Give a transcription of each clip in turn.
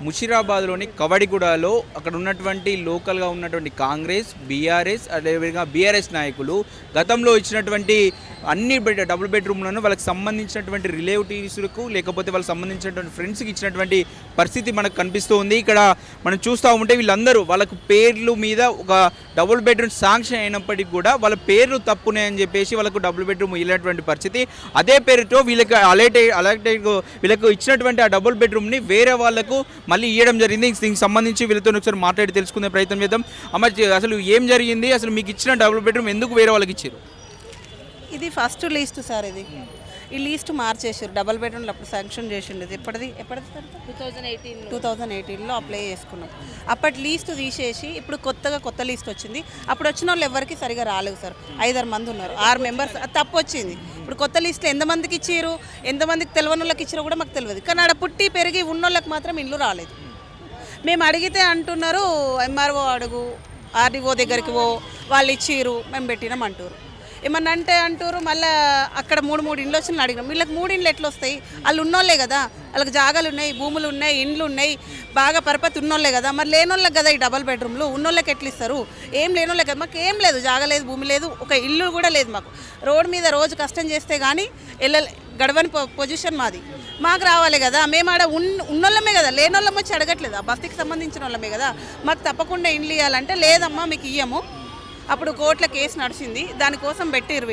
ముషిరాబాద్లోని కవడిగూడలో అక్కడ ఉన్నటువంటి లోకల్గా ఉన్నటువంటి కాంగ్రెస్, బీఆర్ఎస్, అదేవిధంగా బీఆర్ఎస్ నాయకులు గతంలో ఇచ్చినటువంటి అన్ని డబుల్ బెడ్రూమ్లను వాళ్ళకి సంబంధించినటువంటి రిలేటివ్స్కు లేకపోతే వాళ్ళకి సంబంధించినటువంటి ఫ్రెండ్స్కి ఇచ్చినటువంటి పరిస్థితి మనకు కనిపిస్తూ ఉంది. ఇక్కడ మనం చూస్తూ ఉంటే వీళ్ళందరూ వాళ్ళకు పేర్లు మీద ఒక డబుల్ బెడ్రూమ్ శాంక్షన్ అయినప్పటికీ కూడా వాళ్ళ పేర్లు తప్పునే అని చెప్పేసి వాళ్ళకు డబుల్ బెడ్రూమ్ ఇవ్వలేటువంటి పరిస్థితి. అదే పేరుతో వీళ్ళకి అలాటెడ్ వీళ్ళకు ఇచ్చినటువంటి ఆ డబుల్ బెడ్రూమ్ని వేరే వాళ్ళకు మళ్ళీ ఇవ్వడం జరిగింది. దీనికి సంబంధించి వీళ్ళతో ఒకసారి మాట్లాడి తెలుసుకునే ప్రయత్నం చేద్దాం. అమ్మ, అసలు ఏం జరిగింది, అసలు మీకు ఇచ్చిన డబుల్ బెడ్రూమ్ ఎందుకు వేరే వాళ్ళకి ఇచ్చారు? ఇది ఫస్ట్ లీస్ట్ సార్. ఈ లీస్ట్ మార్చేసారు. డబల్ బెడ్రూమ్ అప్పుడు శాంక్షన్ చేసిండేది. ఎప్పటిది 2018లో అప్లై చేసుకున్నాం. అప్పటి లీస్ట్ తీసేసి ఇప్పుడు కొత్త లీస్ట్ వచ్చింది. అప్పుడు వచ్చిన వాళ్ళు ఎవరికి సరిగా రాలేవు సార్. 5-6 మంది ఉన్నారు, 6 మెంబర్స్. తప్పు వచ్చింది. ఇప్పుడు కొత్త లీస్ట్లో ఎంతమందికి ఇచ్చారు, ఎంతమందికి తెలియని వాళ్ళకి ఇచ్చారో కూడా మాకు తెలియదు. కానీ ఆడ పుట్టి పెరిగి ఉన్నోళ్ళకి మాత్రం ఇల్లు రాలేదు. మేము అడిగితే అంటున్నారు ఎంఆర్ఓ అడుగు, ఆర్డీఓ దగ్గరికి వాళ్ళు ఇచ్చిర్రు, మేము పెట్టినాం అంటారు. ఏమన్నా అంటే అంటారు. మళ్ళీ అక్కడ 3 ఇండ్లు వచ్చిన అడిగినాం. వీళ్ళకి 3 ఇండ్లు ఎట్లా వస్తాయి? వాళ్ళు ఉన్నోళ్ళే కదా, వాళ్ళకి జాగాలు ఉన్నాయి, భూములు ఉన్నాయి, ఇండ్లు ఉన్నాయి, బాగా పరపతి ఉన్నోళ్ళే కదా. మరి లేనోళ్ళకి కదా ఈ డబల్ బెడ్రూమ్లు. ఉన్నోళ్ళకి ఎట్లా ఇస్తారు? ఏం లేనోళ్ళే కదా. మాకు ఏం లేదు, జాగా లేదు, భూమి లేదు, ఒక ఇల్లు కూడా లేదు. మాకు రోడ్డు మీద రోజు కష్టం చేస్తే కానీ గడవని పొజిషన్ మాది. మాకు రావాలి కదా. మేము ఆడ ఉన్నోళ్ళమే కదా, లేనోళ్ళం వచ్చి అడగట్లేదు. ఆ బస్తీకి సంబంధించిన వాళ్ళమే కదా. మాకు తప్పకుండా ఇండ్లు ఇవ్వాలంటే లేదమ్మా మీకు ఇయ్యము. అప్పుడు కోర్టులో కేసు నడిచింది, దానికోసం పెట్టిరు.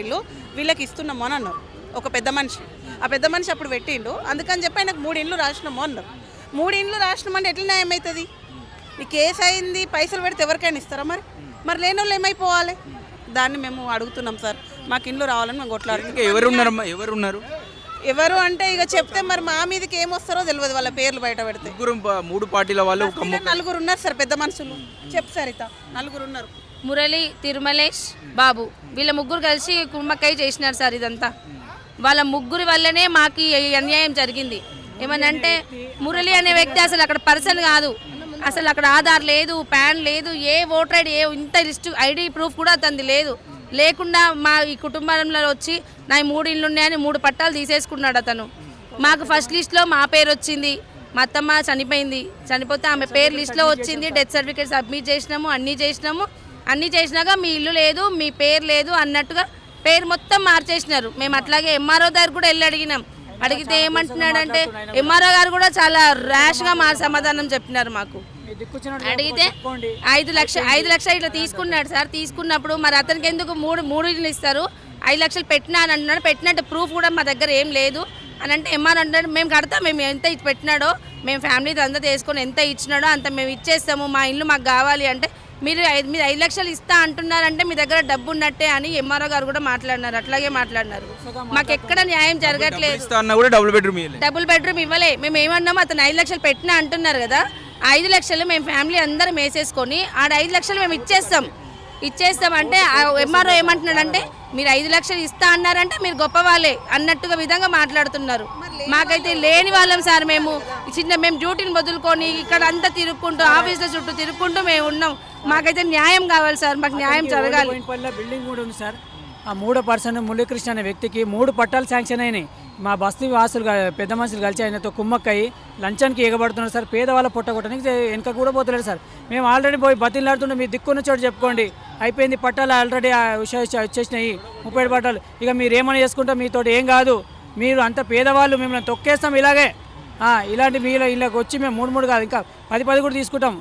వీళ్ళకి ఇస్తున్నాము అని అన్నారు ఒక పెద్ద మనిషి. ఆ పెద్ద మనిషి అప్పుడు పెట్టిండు. అందుకని చెప్పి ఆయనకు 3 ఇండ్లు రాసినాము అన్నారు. 3 ఇండ్లు రాసినామంటే ఎట్లా న్యాయం అవుతుంది? ఈ కేసు అయింది, పైసలు పెడితే ఎవరికైనా ఇస్తారా? మరి లేని వాళ్ళు ఏమైపోవాలి? దాన్ని మేము అడుగుతున్నాం సార్. మాకు ఇండ్లు రావాలని మేము కొట్లాడుతున్నాం. ఎవరు అంటే ఇక చెప్తే మరి మా మీదకి ఏమొస్తారో తెలియదు. వాళ్ళ పేర్లు బయట పెడితే 3 పార్టీల వాళ్ళు 4 ఉన్నారు సార్ పెద్ద మనుషులు. చెప్పు సార్, 4 ఉన్నారు. మురళి, తిరుమలేష్, బాబు, వీళ్ళ 3 కలిసి కుమ్మక్కై చేసినారు సార్. ఇదంతా వాళ్ళ 3 వల్లనే మాకు అన్యాయం జరిగింది. ఏమనంటే మురళి అనే వ్యక్తి అసలు అక్కడ పర్సన్ కాదు. అసలు అక్కడ ఆధార్ లేదు, పాన్ లేదు, ఏ ఓటర్ ఐడి, ఇంత లిస్టు ఐడి ప్రూఫ్ కూడా అతనిది లేదు. లేకుండా మా ఈ కుటుంబంలో వచ్చి నా 3 ఇండ్లు ఉన్నాయని 3 పట్టాలు తీసేసుకున్నాడు అతను. మాకు ఫస్ట్ లిస్ట్లో మా పేరు వచ్చింది. మా అత్తమ్మ చనిపోతే ఆమె పేరు లిస్ట్లో వచ్చింది. డెత్ సర్టిఫికేట్ సబ్మిట్ చేసినాము, అన్నీ చేసినాక మీ ఇల్లు లేదు, మీ పేరు లేదు అన్నట్టుగా పేరు మొత్తం మార్చేసినారు. మేము అట్లాగే ఎంఆర్ఓ దగ్గర కూడా వెళ్ళి అడిగితే ఏమంటున్నాడంటే ఎంఆర్ఓ గారు కూడా చాలా ర్యాష్గా సమాధానం చెప్పినారు. మాకు అడిగితే 5 లక్షలు ఇట్లా తీసుకున్నాడు సార్. తీసుకున్నప్పుడు మరి అతనికి ఎందుకు 3 ఇల్లు ఇస్తారు? 5 లక్షలు పెట్టినా అని అంటున్నాడు. పెట్టినట్టు ప్రూఫ్ కూడా మా దగ్గర ఏం లేదు అని అంటే ఎంఆర్ అంటాడు మేము కడతాం, మేము ఎంత పెట్టినాడో మేము ఫ్యామిలీ అంతా తీసుకొని ఎంత ఇచ్చినాడో అంత మేము ఇచ్చేస్తాము, మా ఇల్లు మాకు కావాలి అంటే మీరు 5 లక్షలు ఇస్తా అంటున్నారంటే మీ దగ్గర డబ్బు ఉన్నట్టే అని ఎంఆర్ఓ గారు కూడా మాట్లాడినారు. అట్లాగే మాట్లాడినారు. మాకు ఎక్కడ న్యాయం జరగట్లేదు. డబుల్ బెడ్రూమ్ ఇవ్వలే. మేము ఏమన్నాము, అతను 5 లక్షలు పెట్టినా అంటున్నారు కదా, 5 లక్షలు మేము ఫ్యామిలీ అందరం వేసేసుకొని ఆడ 5 లక్షలు మేము ఇచ్చేస్తామంటే ఎంఆర్ఓ ఏమంటున్నాడంటే మీరు 5 లక్షలు ఇస్తా అన్నారంటే మీరు గొప్ప వాళ్ళే అన్నట్టుగా విధంగా మాట్లాడుతున్నారు. మాకైతే లేని వాళ్ళం సార్. మేము డ్యూటీని వదులుకొని ఇక్కడ అంతా తిరుక్కుంటూ ఆఫీసుల చుట్టూ తిరుక్కుంటూ మేము ఉన్నాం. మాకైతే న్యాయం కావాలి సార్. మాకు న్యాయం జరగాలి. బిల్డింగ్ కూడా ఉంది సార్. ఆ 3వ పర్సన్ మురళీకృష్ణ అనే వ్యక్తికి 3 పట్టాలు శాంక్షన్ అయినాయి. మా బస్తీ వాసులు పెద్ద మనుషులు కలిసి ఆయనతో కుమ్మక్కయి లంచానికి ఎగబడుతున్నారు సార్. పేదవాళ్ళ పొట్టగొట్టడానికి వెనక కూడా పోతలేరు సార్. మేము ఆల్రెడీ పోయి బతిలాడుతుంటే మీ దిక్కున్న చోటు చెప్పుకోండి, అయిపోయింది, పట్టాలు ఆల్రెడీ వచ్చేసినాయి 30 పట్టాలు, ఇక మీరు ఏమైనా చేసుకుంటే మీతో ఏం కాదు, మీరు అంత పేదవాళ్ళు, మిమ్మల్ని తొక్కేస్తాం ఇలాగే, ఇలాంటి మీరు ఇళ్ళకి వచ్చి మేము 3 కాదు ఇంకా 10 కూడా తీసుకుంటాం,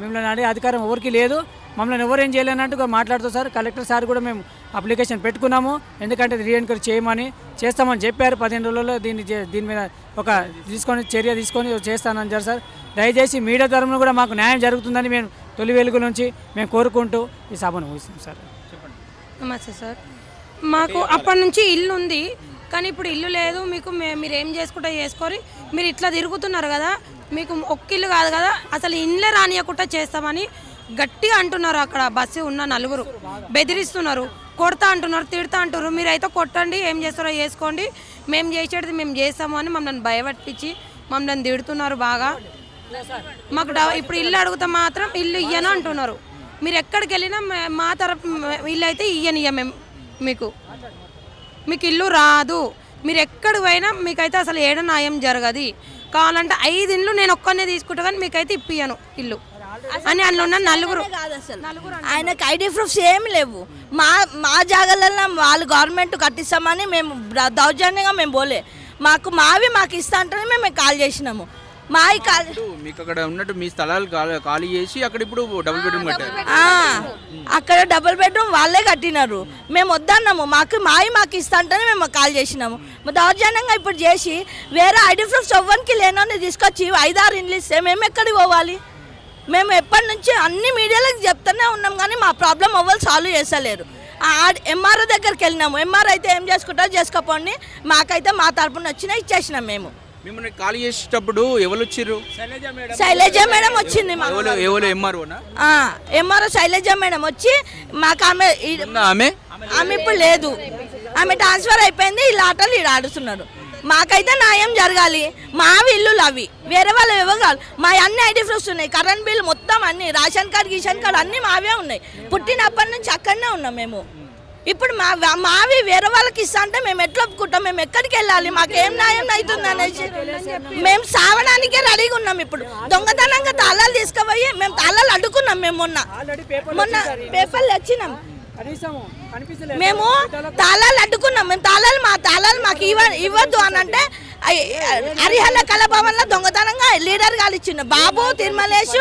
మిమ్మల్ని అడిగే అధికారం ఎవరికి లేదు, మమ్మల్ని ఎవరేం చేయలేనట్టుగా మాట్లాడుతూ సార్. కలెక్టర్ సార్ కూడా మేము అప్లికేషన్ పెట్టుకున్నాము. ఎందుకంటే రీఎన్క్వైరీ చేస్తామని చెప్పారు. 15 రోజుల్లో దీని మీద చర్య తీసుకొని చేస్తానని సార్. దయచేసి మీడియా తరఫున కూడా మాకు న్యాయం జరుగుతుందని మేము తొలి వెలుగు నుంచి మేము కోరుకుంటూ ఈ సభను ముగిస్తాం సార్. నమస్తే సార్. మాకు అప్పటి నుంచి ఇల్లు ఉంది, కానీ ఇప్పుడు ఇల్లు లేదు. మీరు ఏం చేసుకుంటా చేసుకొని మీరు ఇట్లా తిరుగుతున్నారు కదా, మీకు ఒక్క ఇల్లు కాదు కదా, అసలు ఇండ్లే రానియకుండా చేస్తామని గట్టిగా అంటున్నారు. అక్కడ బస్సు ఉన్న 4 బెదిరిస్తున్నారు, కొడతా అంటున్నారు, తిడతా అంటున్నారు. మీరైతే కొట్టండి, ఏం చేస్తారో చేసుకోండి, మేము చేసేది మేము చేస్తాము అని మమ్మల్ని భయపట్టించి మమ్మల్ని తిడుతున్నారు బాగా. మాకు ఇప్పుడు ఇల్లు అడుగుతా మాత్రం ఇల్లు ఇయ్యను అంటున్నారు. మీరు ఎక్కడికి వెళ్ళినా మా తరపు ఇల్లు అయితే ఇయ్యనియ్య మేము, మీకు ఇల్లు రాదు, మీరు ఎక్కడికి పోయినా మీకైతే అసలు ఏడ న్యాయం జరగదు. కావాలంటే 5 ఇండ్లు నేను ఒక్కనే తీసుకుంటా కానీ మీకైతే ఇప్పియను ఇల్లు అని అందులో ఉన్న నలుగురు కాదు అసలు ఆయనకు ఐడి ప్రూఫ్స్ ఏమి లేవు. మా జాగాలలో వాళ్ళు గవర్నమెంట్ కట్టిస్తామని మేము దౌర్జన్యంగా మేము పోలే. మాకు ఇస్తా అంటేనే మేము కాల్ చేసినాము. మీకు అక్కడ ఉన్నట్టు మీ స్థలాలు ఖాళీ చేసి అక్కడ ఇప్పుడు డబుల్ బెడ్రూమ్ కట్టారు. అక్కడ డబుల్ బెడ్రూమ్ వాళ్ళే కట్టినారు. మేము వద్దన్నాము. మాకు ఇస్తా అంటేనే మేము కాల్ చేసినాము. దౌర్జన్యంగా ఇప్పుడు చేసి వేరే ఐడి ప్రూఫ్స్ ఎవ్వరికి లేనని తీసుకొచ్చి 5-6 ఇండ్లు ఇస్తే మేము ఎక్కడికి పోవాలి? మేము ఎప్పటి నుంచి అన్ని మీడియాలకు చెప్తూనే ఉన్నాం కానీ మా ప్రాబ్లం ఎవ్వరు సాల్వ్ చేస్తలేరు. ఎంఆర్ఓ దగ్గరికి వెళ్ళినాము. ఎంఆర్ఓ అయితే ఏం చేసుకుంటారో చేసుకోపోండి, మాకైతే మా తరపున వచ్చినా ఇచ్చేసినాం. మేము మిమ్మల్ని ఖాళీ చేసేటప్పుడు ఎవరు వచ్చారు? శైలజ మేడం వచ్చింది. ఎంఆర్ఓ శైలజ మేడం వచ్చి మాకు ఆమె ఇప్పుడు లేదు, ఆమె ట్రాన్స్ఫర్ అయిపోయింది. ఇలా ఆటలు ఈడ ఆడుతున్నారు. మాకైతే న్యాయం జరగాలి. మావి ఇల్లులు అవి, వేరే వాళ్ళు ఇవ్వగాలి. మా అన్ని ఐడి ప్రూఫ్స్ ఉన్నాయి, కరెంట్ బిల్ మొత్తం అన్ని, రేషన్ కార్డు గిషన్ కార్డు అన్నీ మావే ఉన్నాయి. పుట్టినప్పటి నుంచి అక్కడనే ఉన్నాం మేము. ఇప్పుడు మావి వేరే వాళ్ళకి ఇస్తా అంటే మేము ఎట్లా ఒప్పుకుంటాం? మేము ఎక్కడికి వెళ్ళాలి? మాకేం న్యాయం అవుతుంది అనేసి మేము సావడానికే రెడీగా ఉన్నాం. ఇప్పుడు దొంగతనంగా తాళాలు తీసుకుపోయి మేము తాళాలు అడ్డుకున్నాం. మేము మొన్న పేపర్లు వచ్చినాం. మేము తాళాలు అడ్డుకున్నాం. మా తాళాలు మాకు ఇవ్వద్దు అని అంటే హరిహర కళాభవన్లో దొంగతనంగా లీడర్ గారు ఇచ్చిండు. బాబు, తిరుమలేష్,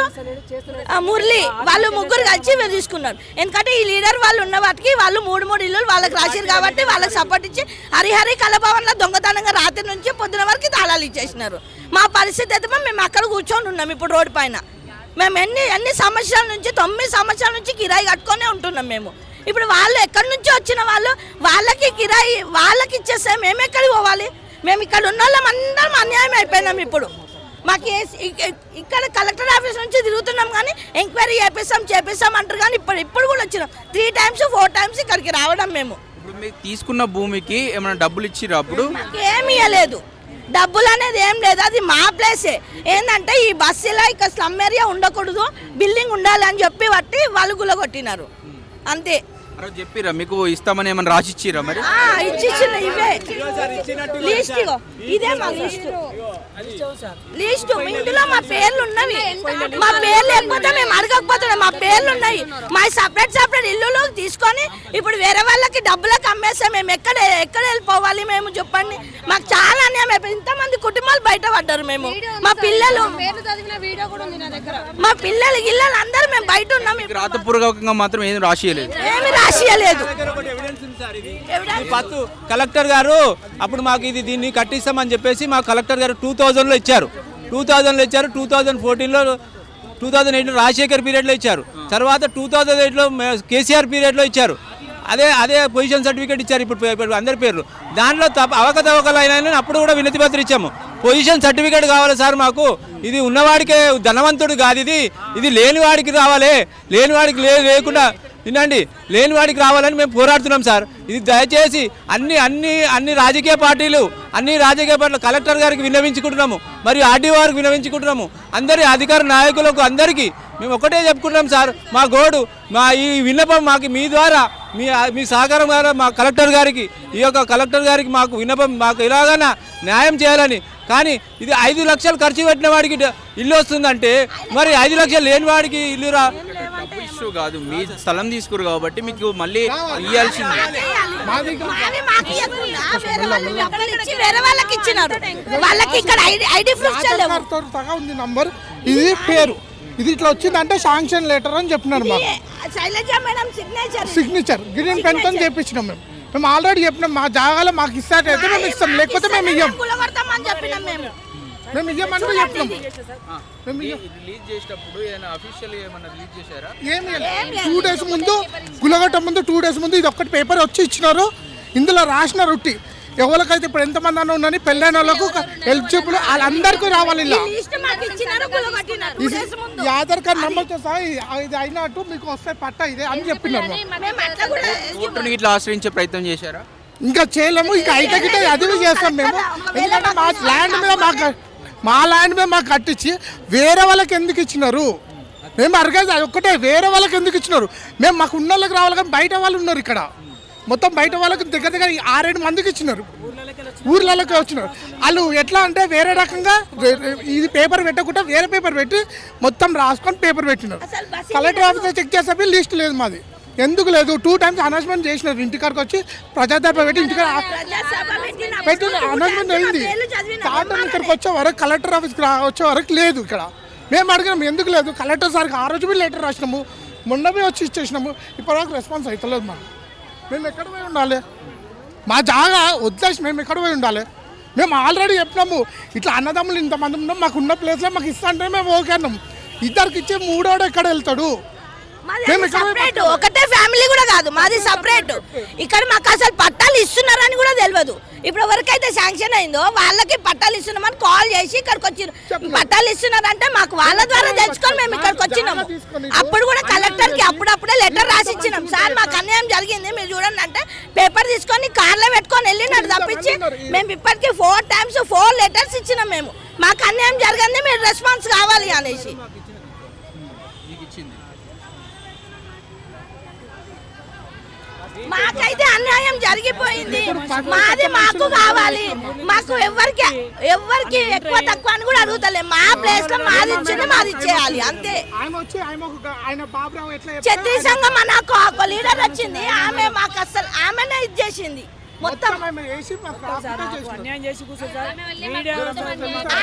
మురళి వాళ్ళు ముగ్గురు కలిసి తీసుకున్నారు. ఎందుకంటే ఈ లీడర్ వాళ్ళు ఉన్న వాటికి వాళ్ళు 3 ఇల్లులు వాళ్ళకి రాసిరు కాబట్టి వాళ్ళకి సపోర్ట్ ఇచ్చి హరిహర కళాభవన్లో దొంగతనంగా రాత్రి నుంచి పొద్దున వరకు తాళాలు ఇచ్చేసినారు. మా పరిస్థితి అయితే మేము అక్కడ కూర్చొని ఉన్నాం. ఇప్పుడు రోడ్డు పైన మేము ఎన్ని సంవత్సరాల నుంచి 9 సంవత్సరాల నుంచి కిరాయి కట్టుకొనే ఉంటున్నాం. మేము ఇప్పుడు వాళ్ళు ఎక్కడి నుంచి వచ్చిన వాళ్ళకి కిరాయి వాళ్ళకి ఇచ్చేస్తే మేము ఎక్కడికి పోవాలి? మేము ఇక్కడ ఉన్న వాళ్ళం అందరం అన్యాయం అయిపోయినాం. ఇప్పుడు మాకు ఇక్కడ కలెక్టర్ ఆఫీస్ నుంచి తిరుగుతున్నాం కానీ ఎంక్వైరీ చేపిస్తాం అంటారు కానీ ఇప్పుడు కూడా వచ్చినాం 3 times 4 times ఇక్కడికి రావడం. మేము ఇప్పుడు మీరు తీసుకున్న భూమికి ఏమైనా డబ్బులు ఇచ్చిరా? అప్పుడు ఏమి ఇవ్వలేదు. డబ్బులు అనేది ఏం లేదు. అది మా ప్లేసే. ఏంటంటే ఈ బస్సులో ఇక్కడ స్లమ్ ఏరియా ఉండకూడదు, బిల్డింగ్ ఉండాలి అని చెప్పి బట్టి వాళ్ళు గులగొట్టినారు అంతే. చెప్పిరా మీకు ఇస్తామని ఏమైనా రాసి ఇచ్చిరా? మరి ఇచ్చిన ఇవే లిస్ట్, ఇదే మా లిస్ట్. ఇందులో మా పేర్లు ఉన్నవి. మా పేర్లు లేకపోతే మేము అడగకపోతున్నాం. మా పేర్లు ఉన్నాయి. మా సపరేట్ ఇల్లులు తీసుకొని ఇప్పుడు వేరే వాళ్ళకి డబ్బులకు అమ్మేస్తే మేము ఎక్కడ వెళ్ళిపోవాలి? మేము చెప్పండి. మాకు చాలా అన్యాయం అయిపోయింది. ఇంతమంది కుటుంబాలు బయట పడ్డారు. మేము మా పిల్లలు గిల్లలు అందరూ మేము బయట ఉన్నాం. రాతపూర్వకంగా మాత్రం ఏమి రాసియలేదు. కలెక్టర్ గారు అప్పుడు మాకు దీన్ని కట్టిస్తామని చెప్పేసి మా కలెక్టర్ గారు 2000లో ఇచ్చారు. 2014లో 2008లో రాజశేఖర్ పీరియడ్లో ఇచ్చారు. తర్వాత 2008లో కేసీఆర్ పీరియడ్లో ఇచ్చారు. అదే పొజిషన్ సర్టిఫికేట్ ఇచ్చారు ఇప్పుడు అందరి పేర్లు. దాంట్లో అవకతవకలు అయినా అప్పుడు కూడా వినతి పత్రం ఇచ్చాము. పొజిషన్ సర్టిఫికేట్ కావాలి సార్ మాకు. ఇది ఉన్నవాడికే, ధనవంతుడు కాదు ఇది లేనివాడికి రావాలి. లేనివాడికి లేకుండా వినండి, లేనివాడికి రావాలని మేము పోరాడుతున్నాం సార్. ఇది దయచేసి అన్ని రాజకీయ పార్టీలు కలెక్టర్ గారికి విన్నవించుకుంటున్నాము, మరియు ఆర్డీఓ గారికి విన్నవించుకుంటున్నాము. అందరి అధికార నాయకులకు అందరికీ మేము ఒకటే చెప్పుకుంటున్నాం సార్. మా గోడు, మా ఈ విన్నపం మాకు మీ ద్వారా మీ సహకారం ద్వారా మా కలెక్టర్ గారికి, ఈ యొక్క కలెక్టర్ గారికి మాకు విన్నపం, మాకు ఎలాగైనా న్యాయం చేయాలని. కానీ ఇది 5 లక్షలు ఖర్చు పెట్టిన వాడికి ఇల్లు వస్తుందంటే మరి 5 లక్షలు లేని వాడికి ఇల్లు ఇష్యూ కాదు. మీ స్థలం తీసుకురు కాబట్టి మీకు మళ్ళీ ఇవ్వాల్సింది. వేరే వాళ్ళకి ఇచ్చినారు. వాళ్ళకి ఇక్కడ ఐడి ప్రూఫ్ ఉంది నంబర్, ఇది పేరు, ఇది ఇట్లా వచ్చిందంటే శాంక్షన్ లెటర్ అని చెప్పినారు. మాకు సిగ్నేచర్ గ్రీన్ పెన్ తో చేపించినాం. మేము ఆల్రెడీ చెప్పినాం మా జాగాలో మాకు ఇస్తాటైతే మేము ఇస్తాం, లేకపోతే మేము ఇయ్యం. మేము ఇయ్యమని చెప్పినాం. ఏమి 2 days ముందు గులగొట్ట ముందు 2 days ముందు ఇది ఒక్కటి పేపర్ వచ్చి ఇచ్చినారు. ఇందులో రాసిన రొట్టి ఎవరికైతే ఇప్పుడు ఎంతమంది అన్న ఉన్నని పెళ్ళైన వాళ్ళకు ఎలిజిబుల్ వాళ్ళందరికీ రావాలి. ఆధార్ కార్డ్ నెంబర్తో సహా ఇది అయినట్టు మీకు వస్తే పట్ట ఇదే అని చెప్పినారు. ఇట్లా ఆశ్రయించే ప్రయత్నం చేశారా? ఇంకా చేయలేము. ఇంకా అయితే అది చేస్తాం మేము. ఎందుకంటే మా ల్యాండ్ మీద మాకు కట్టించి వేరే వాళ్ళకి ఎందుకు ఇచ్చినారు? మేము అడిగేది అది ఒక్కటే, వేరే వాళ్ళకి ఎందుకు ఇచ్చినారు? మేము మాకు ఉన్న వాళ్ళకి రావాలి కానీ బయట వాళ్ళు ఉన్నారు. ఇక్కడ మొత్తం బయట వాళ్ళకి దగ్గర 6-7 మందికి ఇచ్చినారు. ఊర్లలోకి వచ్చినారు. వాళ్ళు ఎట్లా అంటే వేరే రకంగా ఇది పేపర్ పెట్టకుండా వేరే పేపర్ పెట్టి మొత్తం రాసుకొని పేపర్ పెట్టినారు. కలెక్టర్ ఆఫీసర్ చెక్ చేస్తే లిస్ట్ లేదు మాది. ఎందుకు లేదు? 2 times అనౌన్స్మెంట్ చేసినారు. ఇంటికాడికి వచ్చి ప్రజాదర్భ పెట్టి ఇంటికాడ పెట్టి అనౌన్స్మెంట్ అయింది. తాటం ఇక్కడికి వచ్చే వరకు కలెక్టర్ ఆఫీస్కి వచ్చే వరకు లేదు. ఇక్కడ మేము అడిగినాం ఎందుకు లేదు. కలెక్టర్ సార్కి ఆ రోజు లెటర్ రాసినాము, మొన్నమే వచ్చి ఇచ్చేసినాము. ఇప్పటివరకు రెస్పాన్స్ అవుతలేదు. మేము ఎక్కడ పోయి ఉండాలి? మా జాగా వదిలేసి మేము ఎక్కడ పోయి ఉండాలి? మేము ఆల్రెడీ చెప్పినాము ఇట్లా అన్నదమ్ములు ఇంతమంది ఉన్నాం, మాకు ఉన్న ప్లేస్లో మాకు ఇస్తా అంటే మేము ఓకే అన్నాం. ఇద్దరికి ఇచ్చే మూడోడు ఎక్కడ వెళ్తాడు? సపరేట్ ఒకటే ఫ్యామిలీ కూడా కాదు, మాది సపరేట్. ఇక్కడ మాకు అసలు పట్టాలు ఇస్తున్నారని కూడా తెలియదు. ఇప్పుడు ఎవరికైతే శాంక్షన్ అయిందో వాళ్ళకి పట్టాలు ఇస్తున్నామని కాల్ చేసి ఇక్కడికి వచ్చారు. పట్టాలు ఇస్తున్నారంటే మాకు వాళ్ళ ద్వారా తెలుసుకొని మేము ఇక్కడికి వచ్చినాము. అప్పుడు కూడా కలెక్టర్కి అప్పుడప్పుడే లెటర్ రాసి ఇచ్చినాం. సార్ మాకు అన్యాయం జరిగింది మీరు చూడండి అంటే పేపర్ తీసుకొని కార్లో పెట్టుకొని వెళ్ళినట్టు తప్పించి మేము ఇప్పటికీ 4 times 4 letters ఇచ్చినాం. మేము మాకు అన్యాయం జరిగింది, మీరు రెస్పాన్స్ కావాలి అనేసి. మాకైతే అన్యాయం జరిగిపోయింది. మాది మాకు కావాలి. మాకు ఎవరికి ఎక్కువ తక్కువ అని కూడా అడుగుతలే. మా ప్లేస్ లో మాది ఇచ్చింది మాది ఇచ్చేయాలి అంతే. క్షత్రియ సంఘం నాకు ఒక లీడర్ వచ్చింది, ఆమె మాకు అసలు ఆమెనే ఇది చేసింది మొత్తం.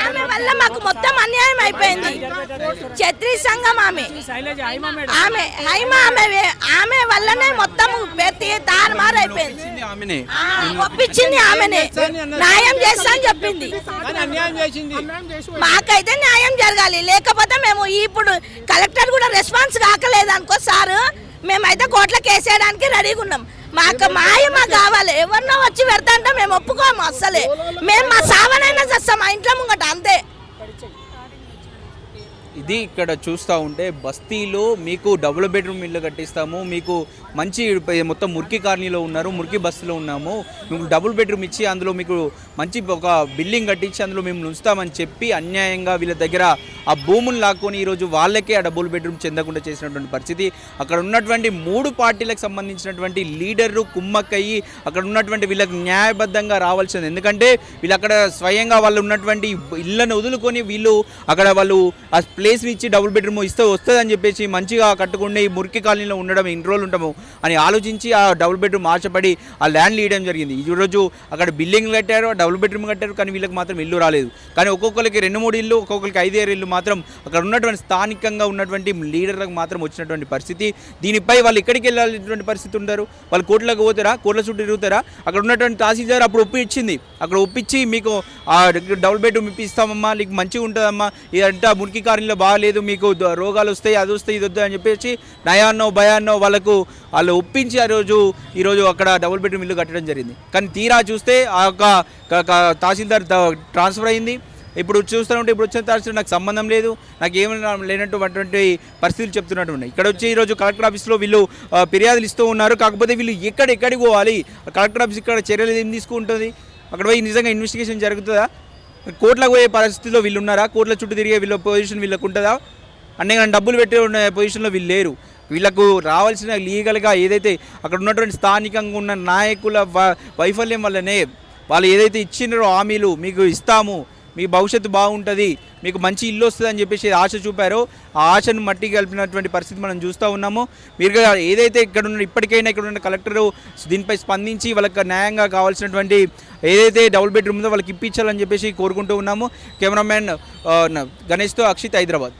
ఆమె వల్ల మాకు మొత్తం అన్యాయం అయిపోయింది. క్షత్రియ సంఘం ఆమె వల్లనే మొత్తం తారుమారు అయిపోయింది. ఒప్పించింది ఆమెనే, న్యాయం చేస్తా అని చెప్పింది. మాకైతే న్యాయం జరగాలి, లేకపోతే మేము ఇప్పుడు కలెక్టర్ కూడా రెస్పాన్స్ కాకలేదు అనుకో సార్, మేమైతే కోర్టులో కేసేయడానికి రెడీగా ఉన్నాం. మాకు మాకు కావాలి. ఎవరినో వచ్చి పెడతా అంటే మేము ఒప్పుకోము అస్సలే. మేము మా సావనైనా చేస్తాం మా ఇంట్లో ముంగట అంతే. ఇది ఇక్కడ చూస్తూ ఉంటే బస్తీలో మీకు డబుల్ బెడ్రూమ్ ఇల్లు కట్టిస్తాము, మీకు మంచి మొత్తం మురికి కాలనీలో ఉన్నారు, మురికి బస్సులో ఉన్నాము, మీకు డబుల్ బెడ్రూమ్ ఇచ్చి అందులో మీకు మంచి ఒక బిల్డింగ్ కట్టించి అందులో మేము ఉంచుతామని చెప్పి అన్యాయంగా వీళ్ళ దగ్గర ఆ భూములు లాక్కొని ఈరోజు వాళ్ళకే ఆ డబుల్ బెడ్రూమ్ చెందకుండా చేసినటువంటి పరిస్థితి. అక్కడ ఉన్నటువంటి 3 పార్టీలకు సంబంధించినటువంటి లీడర్లు కుమ్మక్కయ్యి అక్కడ ఉన్నటువంటి వీళ్ళకి న్యాయబద్ధంగా రావాల్సింది. ఎందుకంటే వీళ్ళు అక్కడ స్వయంగా వాళ్ళు ఉన్నటువంటి ఇళ్ళను వదులుకొని వీళ్ళు అక్కడ వాళ్ళు ఆ ప్లేస్ ఇచ్చి డబుల్ బెడ్రూమ్ వస్తుందని చెప్పేసి మంచిగా కట్టుకుని మురికి కాలనీలో ఉండడం ఎన్ని రోజులు ఉంటాము అని ఆలోచించి ఆ డబుల్ బెడ్రూమ్ ఆశపడి ఆ ల్యాండ్ ఇవ్వడం జరిగింది. ఈరోజు అక్కడ బిల్డింగ్ కట్టారు, డబుల్ బెడ్రూమ్ కట్టారు, కానీ వీళ్ళకి మాత్రం ఇల్లు రాలేదు. కానీ ఒక్కొక్కరికి 2-3 ఇల్లు, ఒక్కొక్కరికి 5-6 ఇల్లు మాత్రం అక్కడ ఉన్నటువంటి స్థానికంగా ఉన్నటువంటి లీడర్లకు మాత్రం వచ్చినటువంటి పరిస్థితి. దీనిపై వాళ్ళు ఎక్కడికి వెళ్ళాల్సినటువంటి పరిస్థితి ఉంటారు? వాళ్ళు కోర్టులకు పోతారా? కోర్టుల చుట్టూ తిరుగుతారా? అక్కడ ఉన్నటువంటి తహసీల్దార్ అప్పుడు ఒప్పించింది, అక్కడ ఒప్పించి మీకు ఆ డబుల్ బెడ్రూమ్ ఇప్పిస్తామమ్మా, నీకు మంచిగా ఉంటుందమ్మా, ఇదంతా మురికి కాలనీలో బాగాలేదు, మీకు రోగాలు వస్తాయి, అది వస్తాయి, ఇది వద్దు అని చెప్పేసి నయాన్నో భయాన్నో వాళ్ళు ఒప్పించి ఈరోజు అక్కడ డబుల్ బెడ్రూమ్ ఇల్లు కట్టడం జరిగింది. కానీ తీరా చూస్తే ఆ యొక్క తహసీల్దార్ ట్రాన్స్ఫర్ అయింది. ఇప్పుడు చూస్తూ ఉంటే ఇప్పుడు వచ్చిన తహసీల్దార్ నాకు సంబంధం లేదు, నాకు ఏమైనా లేనటువంటి పరిస్థితులు చెప్తున్నట్టు ఉన్నాయి. ఇక్కడ వచ్చి ఈరోజు కలెక్టర్ ఆఫీస్లో వీళ్ళు ఫిర్యాదులు ఇస్తూ ఉన్నారు. కాకపోతే వీళ్ళు ఎక్కడికి పోవాలి? కలెక్టర్ ఆఫీస్ ఇక్కడ చర్యలు ఏం తీసుకుంటుంది? అక్కడ పోయి నిజంగా ఇన్వెస్టిగేషన్ జరుగుతుందా? కోర్టులకు పోయే పరిస్థితిలో వీళ్ళు ఉన్నారా? కోర్టుల చుట్టూ తిరిగే వీళ్ళ పొజిషన్ వీళ్ళకు ఉంటుందా? అంటే డబ్బులు పెట్టే ఉన్న పొజిషన్లో వీళ్ళు లేరు. వీళ్ళకు రావాల్సిన లీగల్గా ఏదైతే అక్కడ ఉన్నటువంటి స్థానికంగా ఉన్న నాయకుల వైఫల్యం వల్లనే వాళ్ళు ఏదైతే ఇచ్చినారో హామీలు, మీకు ఇస్తాము, మీ భవిష్యత్తు బాగుంటుంది, మీకు మంచి ఇల్లు వస్తుంది అని చెప్పేసి ఆశ చూపారో ఆ ఆశను మట్టి కలిపినటువంటి పరిస్థితి మనం చూస్తూ ఉన్నాము. మీరు ఏదైతే ఇప్పటికైనా ఇక్కడ ఉన్న కలెక్టరు దీనిపై స్పందించి వాళ్ళకి న్యాయంగా కావాల్సినటువంటి ఏదైతే డబుల్ బెడ్రూమ్ ఉందో వాళ్ళకి ఇప్పించాలని చెప్పేసి కోరుకుంటూ ఉన్నాము. కెమెరామ్యాన్ గణేష్తో అక్షిత్, హైదరాబాద్.